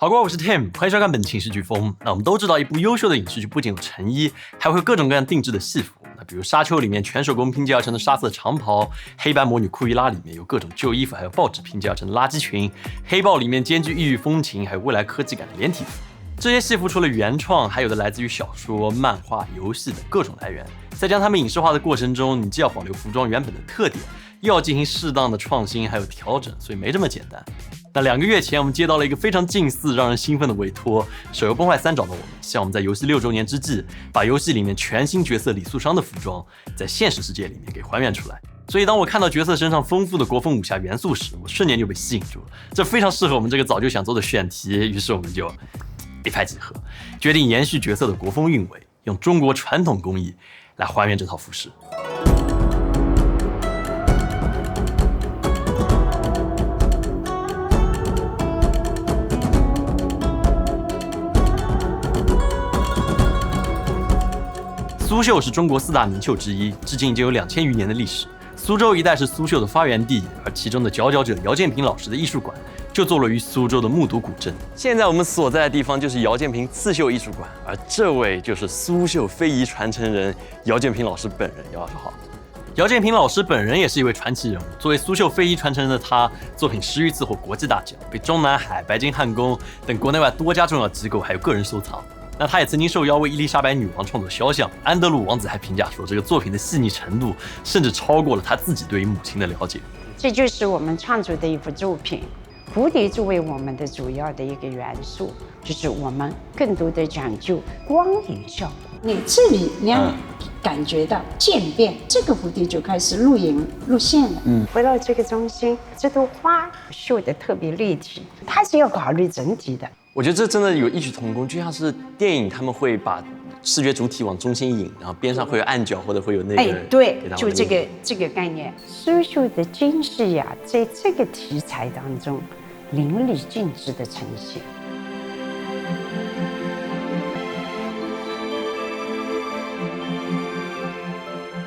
好，各位，我是 Tim， 欢迎收看本期影视飓风。那我们都知道，一部优秀的影视剧不仅有成衣，还会有各种各样定制的戏服。那比如《沙丘》里面全手工拼接而成的沙色长袍，《黑白魔女库伊拉》里面有各种旧衣服，还有报纸拼接而成的垃圾裙，《黑豹》里面兼具异域风情还有未来科技感的连体服。这些戏服除了原创，还有的来自于小说、漫画、游戏等各种来源。在将它们影视化的过程中，你既要保留服装原本的特点，又要进行适当的创新还有调整，所以没这么简单。那2个月前，我们接到了一个非常近似、让人兴奋的委托，手游《崩坏3》找到我们，希望我们在游戏6周年之际，把游戏里面全新角色李素商的服装，在现实世界里面给还原出来。所以当我看到角色身上丰富的国风武侠元素时，我瞬间就被吸引住了，这非常适合我们这个早就想做的选题，于是我们就一拍即合，决定延续角色的国风韵味，用中国传统工艺来还原这套服饰。苏绣是中国4大名绣之一，至今已经有2000余年的历史。苏州一带是苏绣的发源地，而其中的佼佼者姚建平老师的艺术馆就坐落于苏州的木渎古镇。现在我们所在的地方就是姚建平刺绣艺术馆，而这位就是苏绣非遗传承人姚建平老师本人。姚老师好。姚建平老师本人也是一位传奇人物，作为苏绣非遗传承人的他，作品10余次获国际大奖，被中南海、白金汉宫等国内外多家重要机构还有个人收藏。那他也曾经受邀为伊丽莎白女王创作肖像，安德鲁王子还评价说，这个作品的细腻程度甚至超过了他自己对于母亲的了解。这就是我们创作的一幅作品，蝴蝶作为我们的主要的一个元素，就是我们更多的讲究光影效果。你这里你要感觉到渐变，这个蝴蝶就开始露影露馅了。回到这个中心，这朵花绣得特别立体，它是要考虑整体的。我觉得这真的有异曲同工，就像是电影他们会把视觉主体往中心引，然后边上会有暗角或者会有那个。对，就这个概念。苏绣的精细呀，在这个题材当中淋漓尽致的呈现。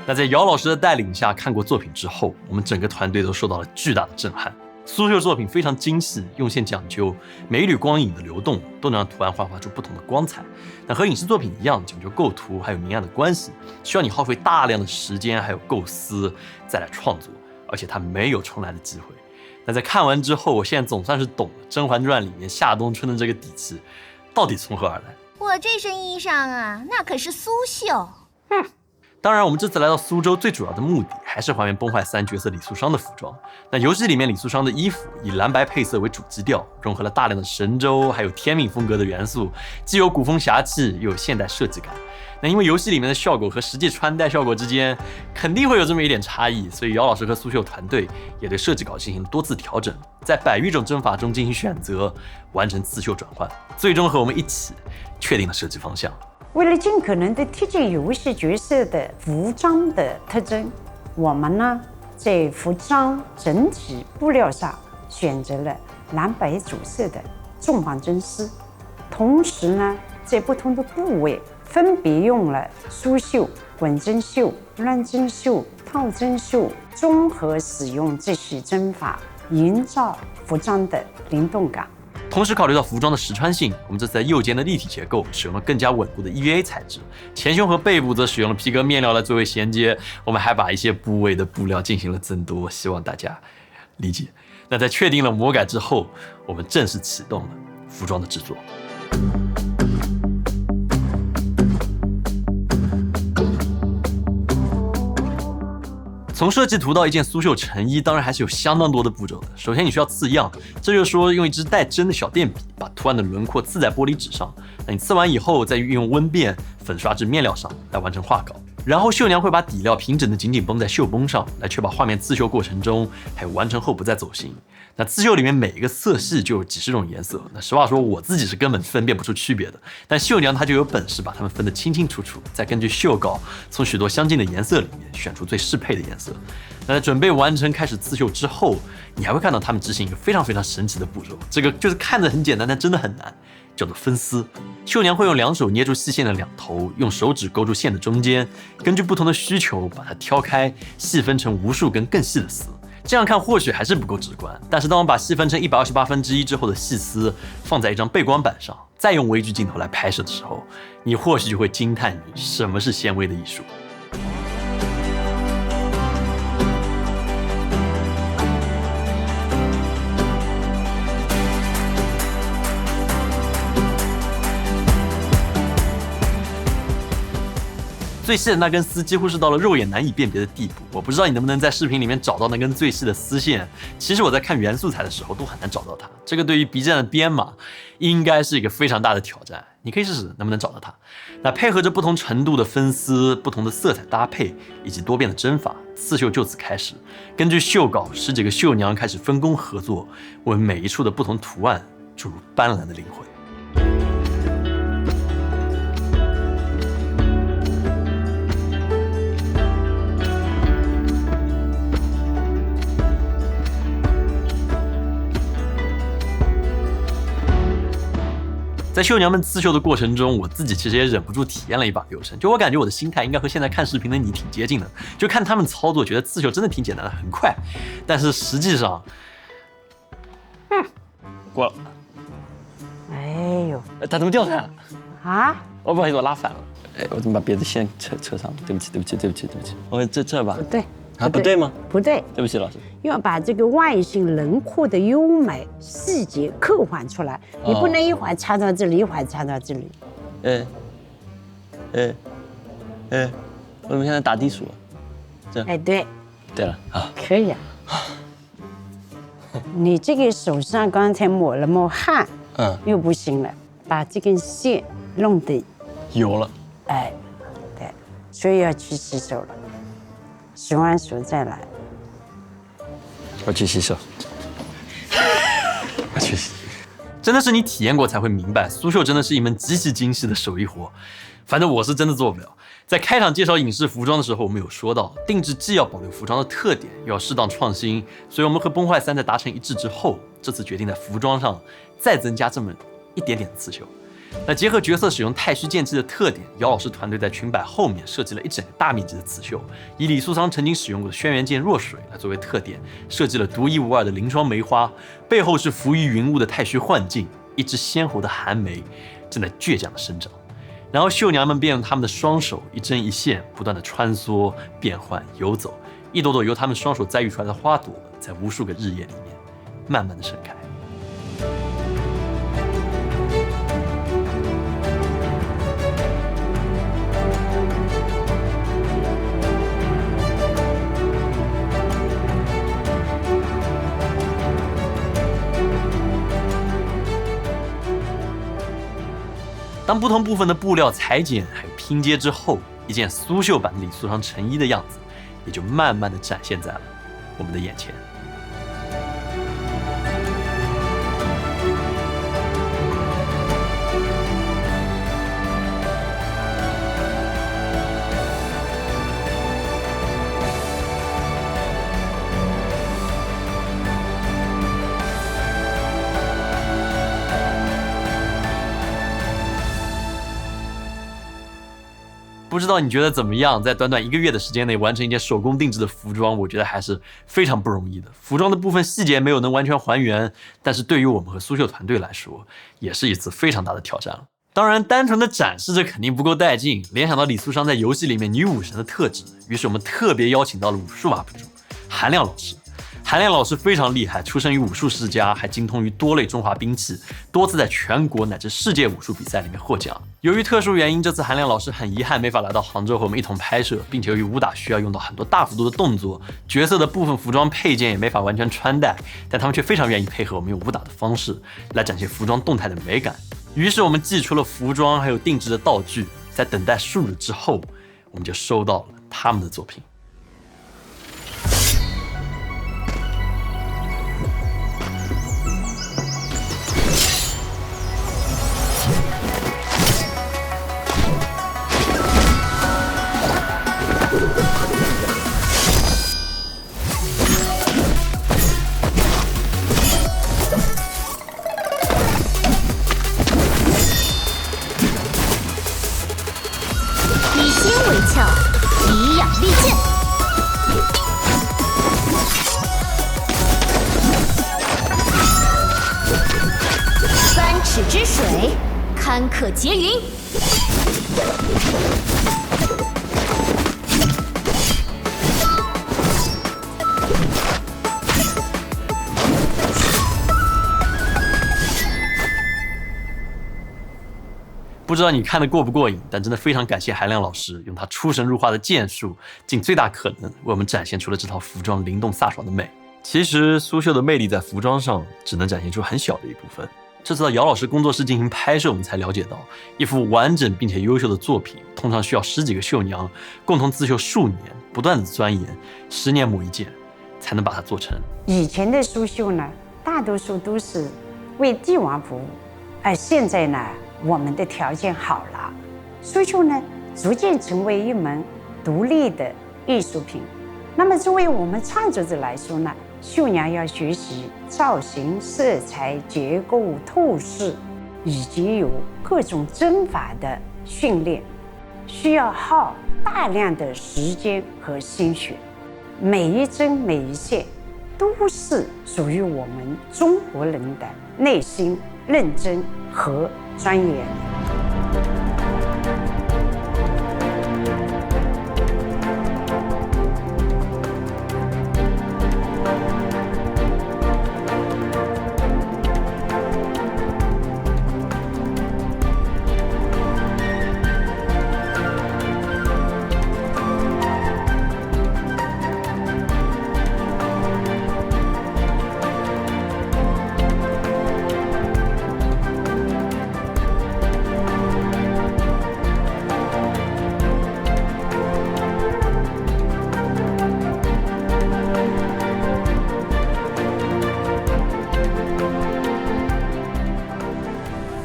那在姚老师的带领下，看过作品之后，我们整个团队都受到了巨大的震撼。苏绣作品非常精细，用线讲究，每一缕光影的流动都能让图案焕发出不同的光彩。那和影视作品一样，讲究构图还有明暗的关系，需要你耗费大量的时间还有构思再来创作，而且它没有重来的机会。那在看完之后，我现在总算是懂了《甄嬛传》里面夏冬春的这个底气到底从何而来。我这身衣裳啊，那可是苏绣。当然，我们这次来到苏州，最主要的目的还是还原《崩坏3》角色李素商的服装。那游戏里面李素商的衣服以蓝白配色为主基调，融合了大量的神州还有天命风格的元素，既有古风侠气，又有现代设计感。那因为游戏里面的效果和实际穿戴效果之间肯定会有这么一点差异，所以姚老师和苏绣团队也对设计稿进行多次调整，在100余种针法中进行选择，完成刺绣转换，最终和我们一起确定了设计方向。为了尽可能的贴近游戏角色的服装的特征，我们呢在服装整体布料上选择了蓝白主色的重纺针丝，同时呢在不同的部位分别用了苏绣、滚针绣、乱针绣、套针绣，综合使用这些针法，营造服装的灵动感。同时考虑到服装的实穿性，我们这次在右肩的立体结构使用了更加稳固的 EVA 材质，前胸和背部则使用了皮革面料来作为衔接，我们还把一些部位的布料进行了增多，希望大家理解。那在确定了魔改之后，我们正式启动了服装的制作。从设计图到一件苏绣成衣，当然还是有相当多的步骤的。首先你需要刺样，这就是说用一支带针的小电笔把图案的轮廓刺在玻璃纸上，那你刺完以后再运用温变粉刷至面料上来完成画稿。然后绣娘会把底料平整的紧紧绷在绣绷上，来确保画面刺绣过程中还有完成后不再走形。那刺绣里面每一个色系就有几十种颜色，那实话说我自己是根本分辨不出区别的，但绣娘她就有本事把它们分得清清楚楚，再根据绣稿从许多相近的颜色里面选出最适配的颜色。那在准备完成开始刺绣之后，你还会看到他们执行一个非常非常神奇的步骤，这个就是看着很简单，但真的很难，叫做分丝。绣娘会用2手捏住细线的2头，用手指勾住线的中间，根据不同的需求把它挑开，细分成无数根更细的丝。这样看或许还是不够直观，但是当我把细分成128分之一之后的细丝放在一张背光板上，再用微距镜头来拍摄的时候，你或许就会惊叹于什么是纤维的艺术。最细的那根丝几乎是到了肉眼难以辨别的地步，我不知道你能不能在视频里面找到那根最细的丝线。其实我在看原素材的时候都很难找到它，这个对于 B 站的编码应该是一个非常大的挑战。你可以试试能不能找到它。那配合着不同程度的分丝、不同的色彩搭配以及多变的针法，刺绣就此开始。根据绣稿，10几个绣娘开始分工合作，为每一处的不同图案注入斑斓的灵魂。在绣娘们刺绣的过程中，我自己其实也忍不住体验了一把流程。就我感觉我的心态应该和现在看视频的你挺接近的，就看他们操作，觉得刺绣真的挺简单的，很快。但是实际上，过了。哎呦，它怎么掉下来了？啊！哦，不好意思，我拉反了。哎，我怎么把别的线扯上了？对不起。哦，这吧？不对。啊，不对吗？不对，对不起，老师。要把这个外形轮廓的优美细节刻画出来，你不能一会儿插到这里，一会儿插到这里。我怎么现在打地鼠？这样。哎，对。对了啊，可以啊。你这个手上刚才抹了抹汗，又不行了，把这根线弄得油了。哎，对，所以要去洗手了。洗完手再来。我去洗手。我去洗。真的是你体验过才会明白，苏绣真的是一门极其精细的手艺活。反正我是真的做不了。在开场介绍影视服装的时候，我们有说到，定制既要保留服装的特点，又要适当创新。所以我们和崩坏3在达成一致之后，这次决定在服装上再增加这么一点点的刺绣。那结合角色使用太虚剑气的特点，姚老师团队在裙摆后面设计了一整个大面积的刺绣，以李素桑曾经使用过的轩辕剑若水来作为特点，设计了独一无二的凌霜梅花，背后是浮于云雾的太虚幻境，一只鲜活的寒梅正在倔强的生长。然后绣娘们便用她们的双手一针一线不断的穿梭变换游走，一朵朵由她们双手栽育出来的花朵，在无数个日夜里面慢慢的盛开。当不同部分的布料裁剪还有拼接之后，一件苏绣版的李素桑成衣的样子也就慢慢的展现在了我们的眼前。不知道你觉得怎么样？在短短1个月的时间内完成一件手工定制的服装，我觉得还是非常不容易的。服装的部分细节没有能完全还原，但是对于我们和苏绣团队来说，也是一次非常大的挑战了。当然，单纯的展示这肯定不够带劲。联想到李素桑在游戏里面女武神的特质，于是我们特别邀请到了武术 UP 主韩亮老师。韩亮老师非常厉害，出身于武术世家，还精通于多类中华兵器，多次在全国乃至世界武术比赛里面获奖。由于特殊原因，这次韩亮老师很遗憾没法来到杭州和我们一同拍摄，并且由于武打需要用到很多大幅度的动作，角色的部分服装配件也没法完全穿戴，但他们却非常愿意配合我们用武打的方式来展现服装动态的美感。于是我们寄出了服装还有定制的道具，在等待数日之后，我们就收到了他们的作品。以心为鞘，以养利剑。锤，堪克劫云。不知道你看得过不过瘾，但真的非常感谢韩亮老师用他出神入化的剑术，尽最大可能为我们展现出了这套服装灵动飒爽的美。其实苏绣的魅力在服装上只能展现出很小的一部分。这次到姚老师工作室进行拍摄，我们才了解到，一幅完整并且优秀的作品，通常需要10几个绣娘共同自绣数年，不断的钻研，10年磨一件，才能把它做成。以前的苏绣呢，大多数都是为帝王服务，而现在呢，我们的条件好了，苏绣呢逐渐成为一门独立的艺术品。那么作为我们创作者来说呢，绣娘要学习造型、色彩、结构、透视，以及有各种针法的训练，需要耗大量的时间和心血。每一针每一线都是属于我们中国人的内心认真和专业。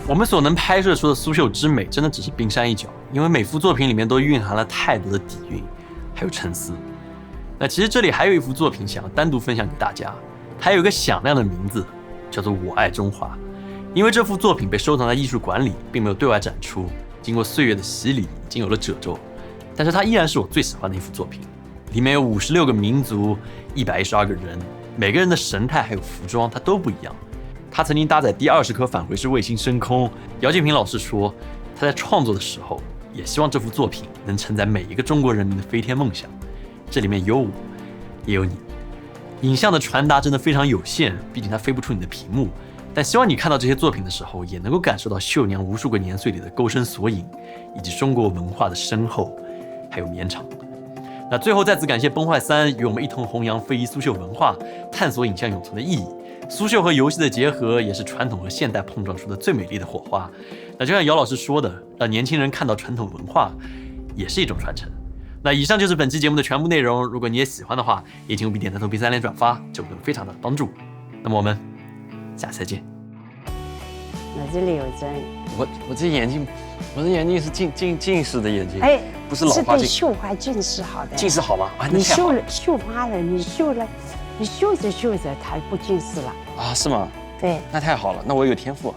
我们所能拍摄出的苏绣之美，真的只是冰山一角，因为每幅作品里面都蕴含了太多的底蕴，还有沉思。那其实这里还有一幅作品想要单独分享给大家，它有一个响亮的名字，叫做《我爱中华》。因为这幅作品被收藏在艺术馆里，并没有对外展出，经过岁月的洗礼，已经有了褶皱，但是它依然是我最喜欢的一幅作品。里面有56个民族，112个人，每个人的神态还有服装，它都不一样。他曾经搭载第20颗返回式卫星升空。姚建平老师说，他在创作的时候也希望这幅作品能承载每一个中国人民的飞天梦想。这里面有我，也有你。影像的传达真的非常有限，毕竟它飞不出你的屏幕。但希望你看到这些作品的时候，也能够感受到绣娘无数个年岁里的勾深索引，以及中国文化的深厚还有绵长。那最后再次感谢崩坏3与我们一同弘扬非遗苏绣文化，探索影像永存的意义。苏绣和游戏的结合，也是传统和现代碰撞出的最美丽的火花。那就像姚老师说的，让年轻人看到传统文化，也是一种传承。那以上就是本期节目的全部内容。如果你也喜欢的话，也请务必点赞、投币、3连转发，这会有非常大的帮助。那么我们下次再见。那这里有针，我这眼镜，我这眼镜是近视的眼镜，哎，不是老花镜。是对绣花近视好的。近视好吗？啊，那你太好了绣花了，你绣着绣着它不近视了。啊，是吗？对，那太好了，那我有天赋。